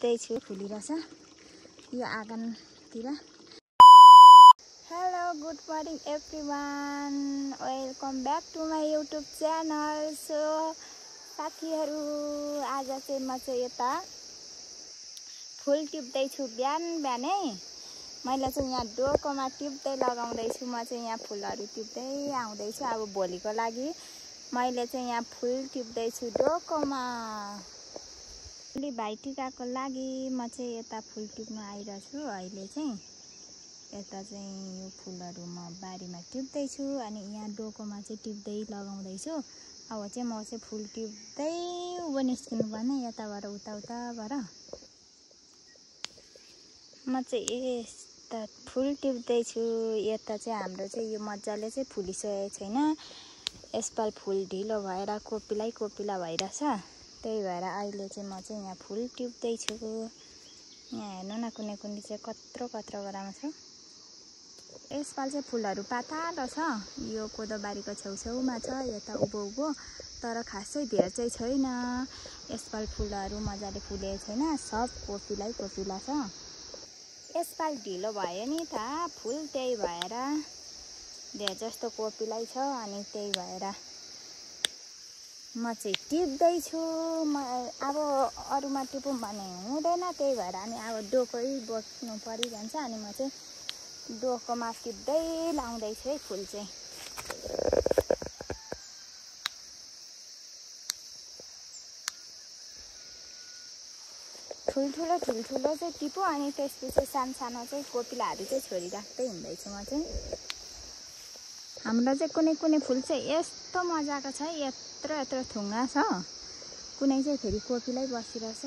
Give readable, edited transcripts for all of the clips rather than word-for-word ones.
टिप्दैछु फुलिरहेछ यो आँगनतिर। Hello good morning everyone, welcome back to my YouTube channel. So साथीहरू आज चाहिँ म चाहिँ यता फुल टिप्दैछु बिहान बिहानै। मैले चाहिँ यहाँ डोकोमा टिप्दै लगाउँदैछु। म चाहिँ यहाँ फुलहरू टिप्दै आउँदैछु। अब भोलिको लागि मैले चाहिँ यहाँ फुल टिप्दैछु डोकोमा। भोलि भाइटिकाको लागि म चाहिँ यता फुल टिप्नु आइरहेछु। अहिले चाहिँ यता चाहिँ यो फुलहरू म बारीमा टिप्दैछु अनि यहाँ डोकोमा चाहिँ टिप्दै लगाउँदैछु। अब चाहिँ म चाहिँ फुल टिप्दै उ निस्किनु पर्ने यताबाट उताबाट। म चाहिँ यता फुल टिप्दैछु। यता चाहिँ हाम्रो चाहिँ यो मजाले चाहिँ फुलिसकेको छैन। यसपाल फुल ढिलो भएर कोपिला भइरहेछ। त्यही भएर अहिले चाहिँ म चाहिँ यहाँ फुल टिप्दैछु। यहाँ हेर्नु न कुनै चाहिँ कत्रो गरामा छ। यसपाल चाहिँ फुलहरू पातलो छ। यो कोदोबारीको छेउछेउमा छ यता उँभो तर खासै धेर चाहिँ छैन। यसपाल फुलहरू मजाले फुलेको छैन, सब कोपिला छ। यसपाल ढिलो भयो नि त फुल, त्यही भएर धेर जस्तो कोपिलै छ अनि त्यही भएर म चाहिँ टिप्दैछु। अब अरूमा टिपौँ भने हुँदैन, त्यही भएर अनि अब डोकै बोक्नु परिरहन्छ अनि म चाहिँ डोकोमा टिप्दै लाउँदैछु है फुल चाहिँ। ठुल्ठुलो चाहिँ टिपो अनि त्यसपछि सानो चाहिँ कोपिलाहरू चाहिँ छोडिराख्दै हिँड्दैछु म चाहिँ। हाम्रो चाहिँ कुनै फुल चाहिँ यस्तो मजाको छ, यत्रो थुङ्गा छ। कुनै चाहिँ फेरि कोपिलै बसिरहेछ,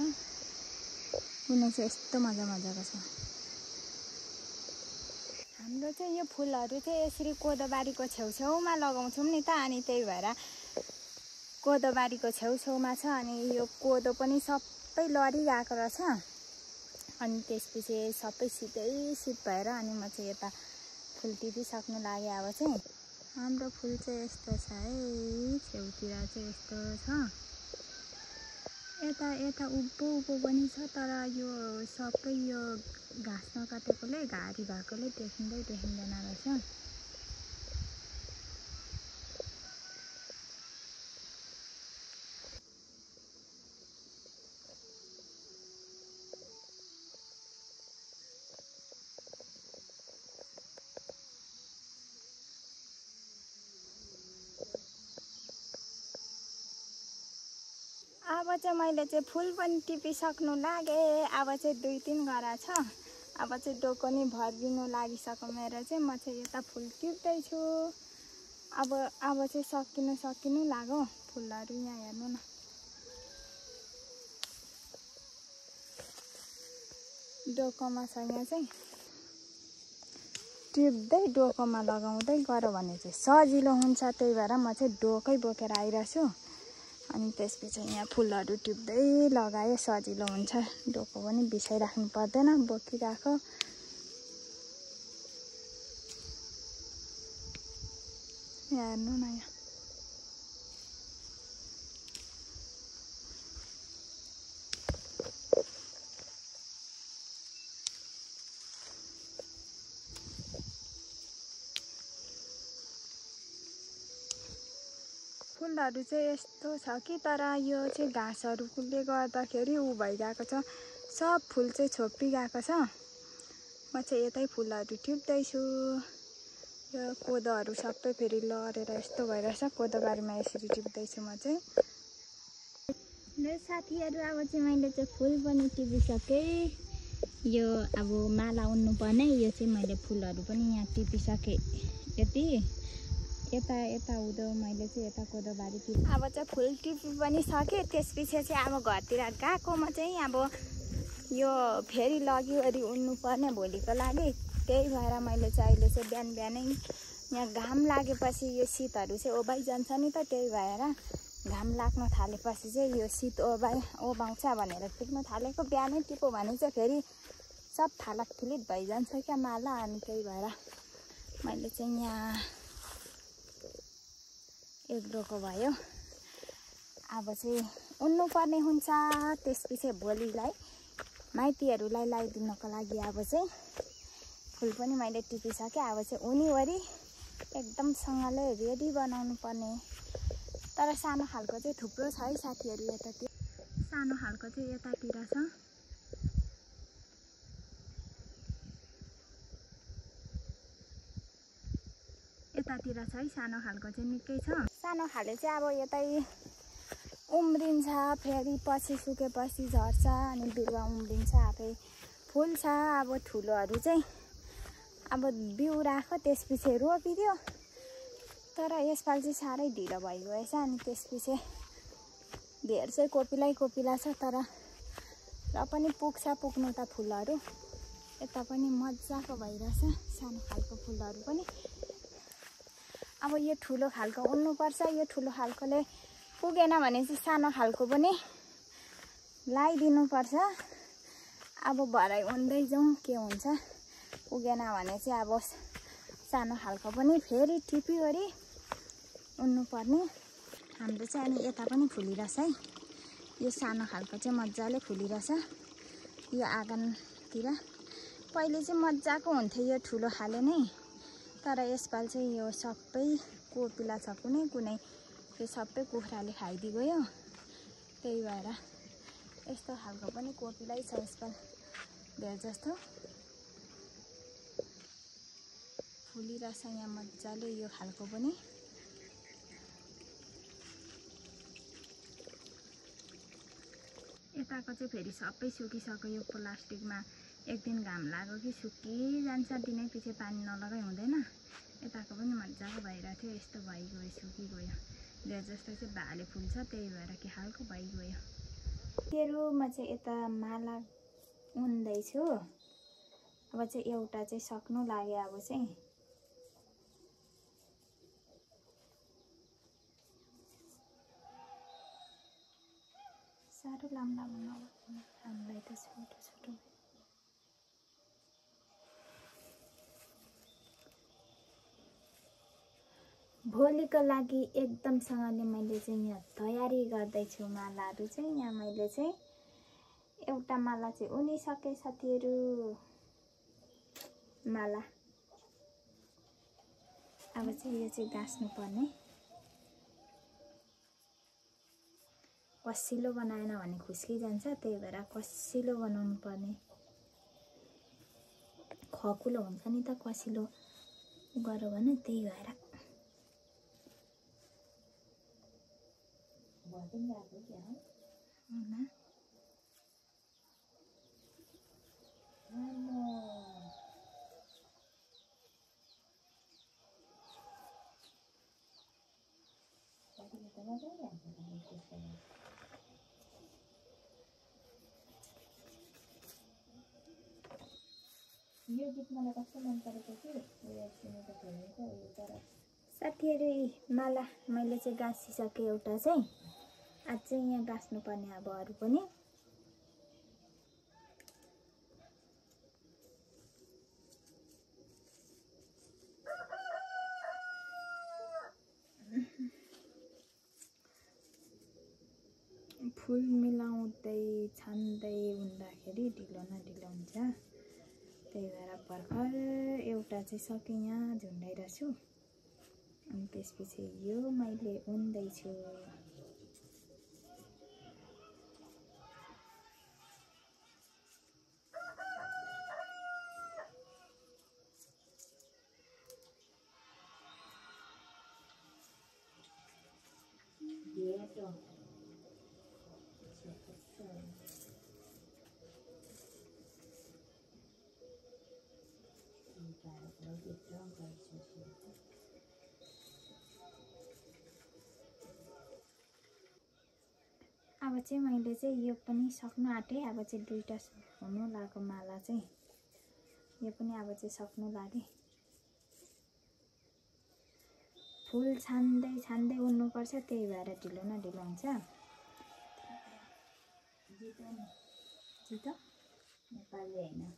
कुनै चाहिँ यस्तो मजाको छ। हाम्रो चाहिँ यो फुलहरू चाहिँ यसरी कोदोबारीको छेउछेउमा लगाउँछौँ नि त अनि त्यही भएर कोदोबारीको छेउछेउमा छ अनि यो कोदो पनि सबै लडिरहेको रहेछ। अनि त्यसपछि सबै शीत भएर अनि म चाहिँ यता फुल टिपिसक्नु लाग्यो। अब चाहिँ हाम्रो फुल चाहिँ यस्तो छ है, छेउतिर चाहिँ यस्तो छ। यता उभो पनि छ तर यो सबै यो घाँस नकाटेकोले घारी भएकोले देखिँदैन रहेछ। अब चाहिँ मैले चाहिँ फुल पनि टिपिसक्नु लागेँ। अब चाहिँ 2-3 गरा छ। अब चाहिँ डोको नि भरिदिनु लागिसक्यो मेरो चाहिँ। म चाहिँ यता फुल टिप्दैछु। अब चाहिँ सकिनु लाग्यो फुलहरू। यहाँ हेर्नु न, डोकोमा छ। यहाँ चाहिँ टिप्दै डोकोमा लगाउँदै गऱ्यो भने चाहिँ सजिलो हुन्छ। त्यही भएर म चाहिँ डोकै बोकेर आइरहेछु अनि त्यसपछि यहाँ फुलहरू टिप्दै लगाए सजिलो हुन्छ। डोको पनि बिसाइराख्नु पर्दैन, बोकिराखो। हेर्नु न यहाँ फुलहरू चाहिँ यस्तो छ कि तर यो चाहिँ घाँसहरूले गर्दाखेरि उ भइरहेको छ। सब फुल चाहिँ छोपिरहेको छ। म चाहिँ यतै फुलहरू टिप्दैछु। यो कोदोहरू सबै फेरि लडेर यस्तो भइरहेछ। कोदोबारीमा यसरी टिप्दैछु म चाहिँ। ल साथीहरू अब चाहिँ मैले चाहिँ फुल पनि टिपिसकेँ। यो अब माला उन्नु पर्ने, यो चाहिँ मैले फुलहरू पनि यहाँ टिपिसकेँ। यति यता हुँदो मैले चाहिँ यता कोदोबारी टिप। अब चाहिँ फुल टिपी पनि सकेँ। त्यसपछि चाहिँ अब घरतिर गएकोमा चाहिँ अब यो फेरि लगिवरी उन्नु पर्ने भोलिको लागि। त्यही भएर मैले चाहिँ अहिले चाहिँ बिहानै यहाँ घाम लागेपछि यो शीतहरू चाहिँ ओबाइजान्छ नि त। त्यही भएर घाम लाग्न थालेपछि चाहिँ यो शीत ओबाउँछ भनेर टिप्नु थालेको। बिहानै टिप्यो भने चाहिँ फेरि सब फालाकफिलित भइजान्छ क्या माला। अनि त्यही भएर मैले चाहिँ यहाँ एक डोको भयो। अब चाहिँ उन्नु पर्ने हुन्छ। त्यसपछि भोलिलाई माइतीहरूलाई लगाइदिनको लागि अब चाहिँ फुल पनि मैले टिपिसकेँ। अब चाहिँ उनीवरी एकदमसँगले रेडी बनाउनु पर्ने। तर सानो खालको चाहिँ थुप्रो छ है साथीहरू, यतातिर सानो खालको चाहिँ यतातिर छ। यतातिर छ है सानो खालको चाहिँ निकै छ। सानो खाले चाहिँ अब यतै उम्रिन्छ, फेरि पछि सुकेपछि झर्छ अनि बिरुवा उम्रिन्छ, आफै फुल्छ। अब ठुलोहरू चाहिँ अब बिउ राख्यो त्यसपछि रोपिदियो। तर यसपालि चाहिँ साह्रै ढिलो भइगएछ अनि त्यसपछि धेर चाहिँ कोपिला छ। तर र पनि पुग्नु त फुलहरू। यता पनि मजाको भइरहेछ सानो खालको फुलहरू पनि। अब यो ठुलो खालको उन्नुपर्छ। यो ठुलो खालकोले पुगेन भने चाहिँ सानो खालको पनि लगाइदिनुपर्छ। अब भरै उन्दै जाउँ के हुन्छ। पुगेन भने चाहिँ अब सानो खालको पनि फेरि टिपिवरी उन्नुपर्ने। हाम्रो चाहिँ अनि यता पनि फुलिरहेछ है। यो सानो खालको चाहिँ मजाले फुलिरहेछ यो आँगनतिर। पहिले चाहिँ मजाको हुन्थ्यो यो ठुलो खाले नै। तर यसपालि चाहिँ यो सबै कोपिला छ, कुनै यो सबै कुखुराले खाइदिगयो। त्यही भएर यस्तो खालको पनि कोपिलै छ यसपालि धेर जस्तो। फुलिरहेछ यहाँ मजाले यो खालको पनि। यताको चाहिँ फेरि सबै सुकिसक्यो। यो प्लास्टिकमा एक दिन घाम लाग्यो कि सुकिजान्छ, दिनै पछि पानी नलगाइ हुँदैन। यताको पनि मजाको भइरहेको थियो, यस्तो भइगयो, सुकिगयो। धेर जस्तो चाहिँ भाले फुल्छ, त्यही भएर के खालको भइगयो। म चाहिँ यता माला उन्दैछु। अब चाहिँ एउटा चाहिँ सक्नु लाग्यो। अब चाहिँ साह्रो लामो हामीलाई त छोटो भोलिको लागि एकदमसँगले मैले चाहिँ यहाँ तयारी गर्दैछु। मालाहरू चाहिँ यहाँ मैले चाहिँ एउटा माला चाहिँ उनिसके साथीहरू। माला अब चाहिँ यो चाहिँ गाँस्नु पर्ने। कसिलो बनाएन भने खुस्किजान्छ, त्यही भएर कसिलो बनाउनु पर्ने। खकुलो हुन्छ नि त कसिलो गऱ्यो भने, त्यही भएर यो गीत मलाई कस्तो मन परेको थियो साथीहरू। माला मैले चाहिँ गाँसिसकेँ एउटा चाहिँ। आज चाहिँ यहाँ गाँस्नु पर्ने अब अरू पनि। फुल मिलाउँदै छान्दै हुँदाखेरि ढिलो न ढिलो हुन्छ। त्यही भएर भर्खर एउटा चाहिँ सकेँ, यहाँ झुन्डाइरहेछु। अनि त्यसपछि यो मैले उन्दैछु। अब चाहिँ मैले चाहिँ यो पनि सक्नु आँटेँ। अब चाहिँ दुईटा हुनु लाग्यो माला चाहिँ। यो पनि अब चाहिँ सक्नु लाग्यो। फुल छान्दै उन्नुपर्छ, त्यही भएर ढिलो न ढिलो हुन्छ। जितो नेपाली होइन।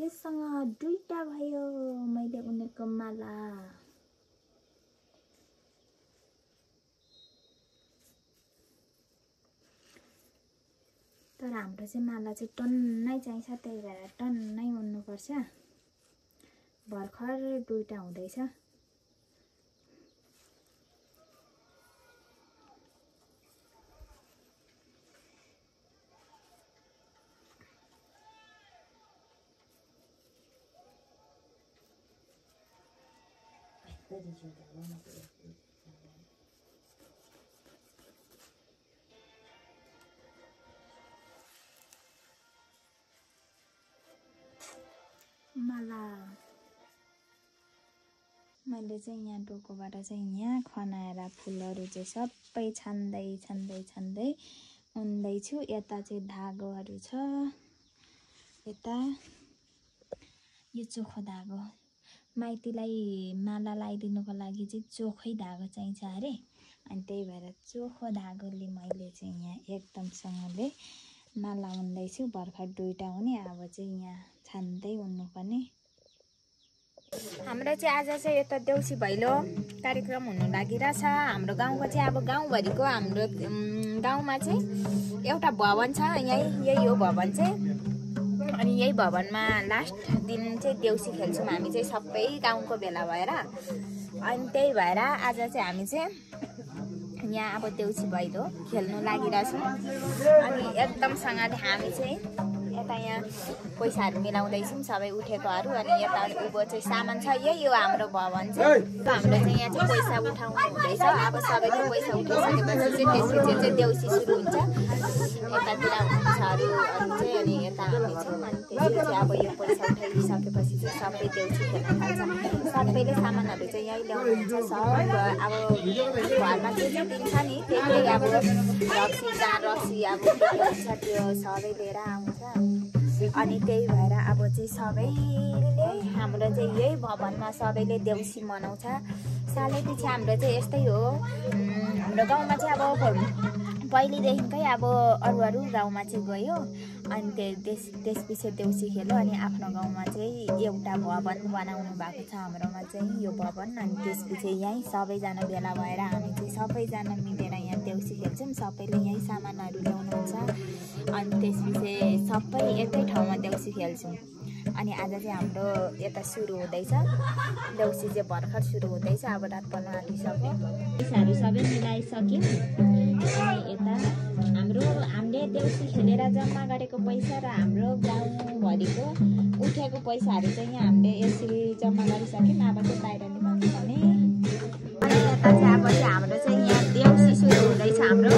यससँग दुईटा भयो मैले उनीहरुको माला। तर हाम्रो चाहिँ माला चाहिँ टन्नै चाहिन्छ, त्यही भएर टन्नै उन्नुपर्छ। भर्खर दुईटा हुँदैछ। माला मैले चाहिँ यहाँ डोकोबाट चाहिँ यहाँ खनाएर फुलहरू चाहिँ सबै छान्दै छान्दै छान्दै उन्दैछु। यता चाहिँ धागोहरू छ, यता यो चोखो धागो। माइतीलाई माला लगाइदिनुको लागि चाहिँ चोखै धागो चाहिन्छ अरे, अनि त्यही भएर चोखो धागोले मैले चाहिँ यहाँ एकदमसँगले माला उन्दैछु। भर्खर दुईटा हुने, अब चाहिँ यहाँ छान्दै उन्नुपर्ने। हाम्रो चाहिँ आज चाहिँ यता देउसी भैलो कार्यक्रम हुनु लागिरहेछ। हाम्रो गाउँको चाहिँ अब गाउँभरिको हाम्रो गाउँमा चाहिँ एउटा भवन छ, यही हो भवन चाहिँ। अनि यही भवनमा लास्ट दिन चाहिँ देउसी खेल्छौँ हामी चाहिँ सबै गाउँको भेला भएर। अनि त्यही भएर आज चाहिँ हामी चाहिँ यहाँ अब देउसी भैलो खेल्नु लागिरहेछौँ। अनि एकदमसँगले हामी चाहिँ यता यहाँ पैसाहरू मिलाउँदैछौँ सबै उठेकोहरू। अनि यता उँभो चाहिँ सामान छ, यही हो हाम्रो भवन चाहिँ। हाम्रो चाहिँ यहाँ चाहिँ पैसा उठाउनु हुँदैछ। अब सबैले पैसा उठाइसकेपछि चाहिँ त्यसपछि चाहिँ देउसी सुरु हुन्छ। यतातिर हुन्छ अरू चाहिँ, अनि यता हामी छौँ। अनि त्यसपछि अब यो पैसा उठाइसकेपछि चाहिँ सबै देउसी खेल्न थाल्छ। सबैले सामानहरू चाहिँ यहीँ ल्याउनुहुन्छ। सब अब घरमा जे जे दिन्छ नि त्यही अब रक्सी रक्सी अब हुन्छ त्यो सबै लिएर आउँछ। अनि त्यही भएर अब चाहिँ सबैले हाम्रो चाहिँ यही भवनमा सबैले देउसी मनाउँछ। सालैपछि हाम्रो चाहिँ यस्तै हो। हाम्रो गाउँमा चाहिँ अब पहिलेदेखिकै अब अरू गाउँमा चाहिँ गयो, अनि त्यसपछि देउसी खेल्यो। अनि आफ्नो गाउँमा चाहिँ एउटा भवन बनाउनु भएको छ हाम्रोमा चाहिँ यो भवन। अनि त्यसपछि यहीँ सबैजना भेला भएर हामी चाहिँ सबैजना मिलेर यहाँ देउसी खेल्छौँ। सबैले यहीँ सामानहरू ल्याउनुहुन्छ। अनि त्यसपछि सबै एकै ठाउँमा देउसी खेल्छौँ। अनि आज चाहिँ हाम्रो यता सुरु हुँदैछ देउसी चाहिँ भर्खर सुरु हुँदैछ। अब रात पर्न आँटिसक्यो, पैसाहरू सबै मिलाइसक्यौँ। अनि यता हामीले देउसी खेलेर जम्मा गरेको पैसा र हाम्रो गाउँभरिको उठेको पैसाहरू चाहिँ यहाँ हामीले यसरी जम्मा गरिसक्यौँ। अब चाहिँ बाहिर निकाल्नु पर्ने। अनि यता चाहिँ अब चाहिँ हाम्रो चाहिँ यहाँ देउसी सुरु हुँदैछ हाम्रो।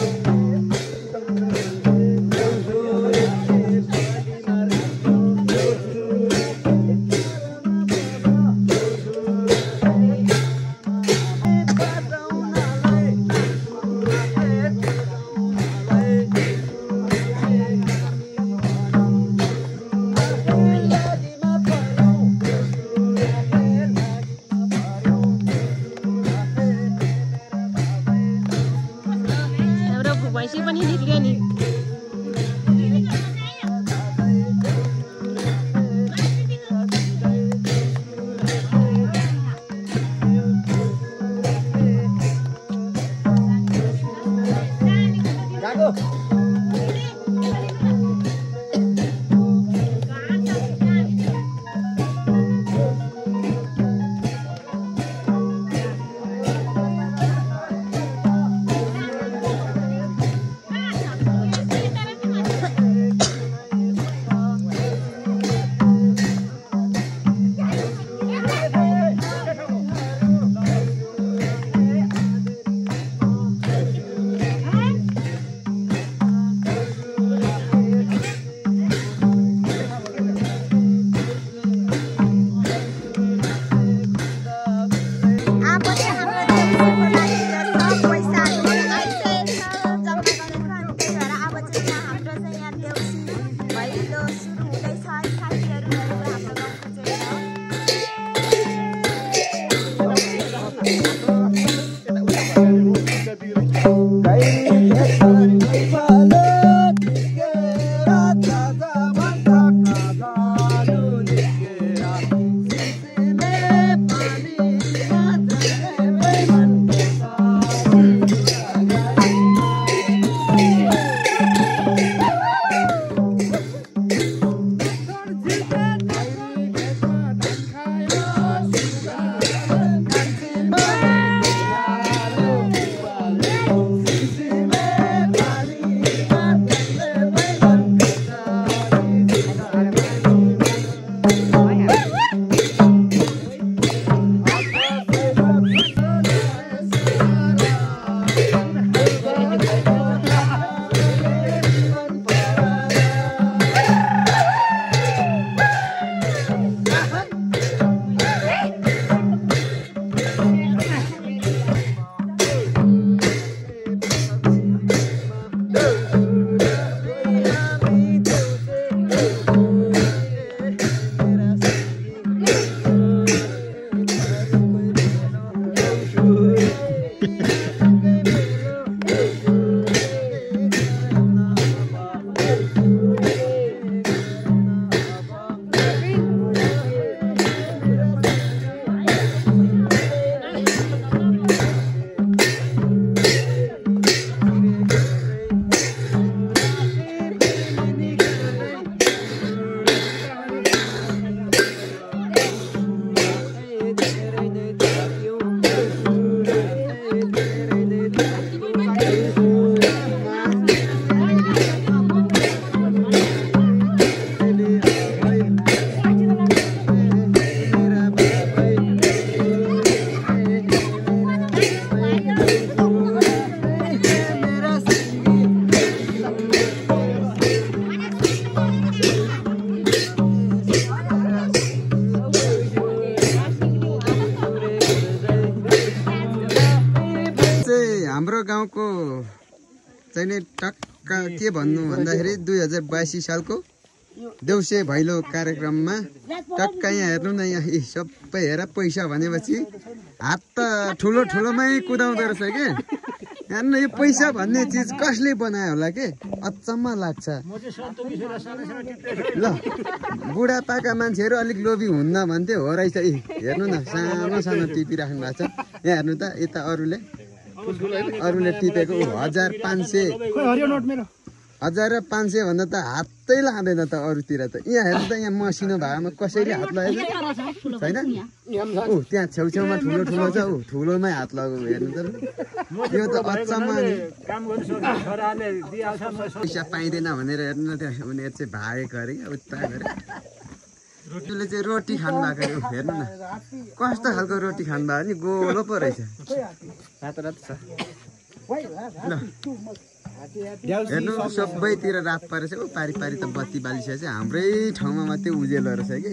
चाहिँ टक्क के भन्नु भन्दाखेरि 2082 सालको देउसे भैलो कार्यक्रममा टक्क यहाँ हेर्नु न यहाँ सबै हेर पैसा भनेपछि हात त ठुलो ठुलोमै कुदाउँदो रहेछ के हेर्नु यो पैसा भन्ने चिज कसले बनायो होला के अचम्म लाग्छ ल बुढापाका मान्छेहरू अलिक लोभी हुन्न भन्थे हो रहेछ हेर्नु न सानो सानो टिपिराख्नु भएको छ यहाँ हेर्नु त यता अरूले टिपेको 1500 भन्दा त हातै लाँदैन त अरूतिर त यहाँ हेर्नु त यहाँ मसिनो भागमा कसरी हात लगाएको छैन ऊ त्यहाँ छेउछेउमा ठुलो ठुलो छ ऊ ठुलोमै हात लगाएको हेर्नु त यो त अचम्म पैसा पाइँदैन भनेर हेर्नु न त्यहाँ उनीहरू चाहिँ भागेको अरे उता गरे रोटीले चाहिँ रोटी खानु भएको हेर्नु न कस्तो खालको रोटी खानु भएको नि गोलो पो रहेछ रातो रातो छ ल हेर्नु सबैतिर रात परेछ ऊ पारी पारी त बत्ती बालिसकेछ हाम्रै ठाउँमा मात्रै उज्यालो रहेछ कि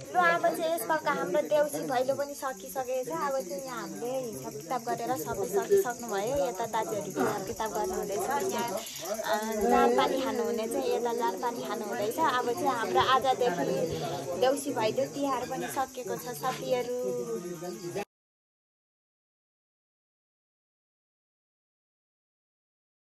ल अब चाहिँ यसपल्ट हाम्रो देउसी भैलो पनि सकिसकेको छ अब चाहिँ यहाँ हामीले हिसाब किताब गरेर सबै सकिसक्नु भयो यता दाजुहरू हिसाब किताब गर्नु हुँदैछ यहाँ जाल पानी खानु हुने चाहिँ यता जाल पानी खानु हुँदैछ अब चाहिँ हाम्रो आजदेखि देउसी भैलो तिहार पनि सकिएको छ साथीहरू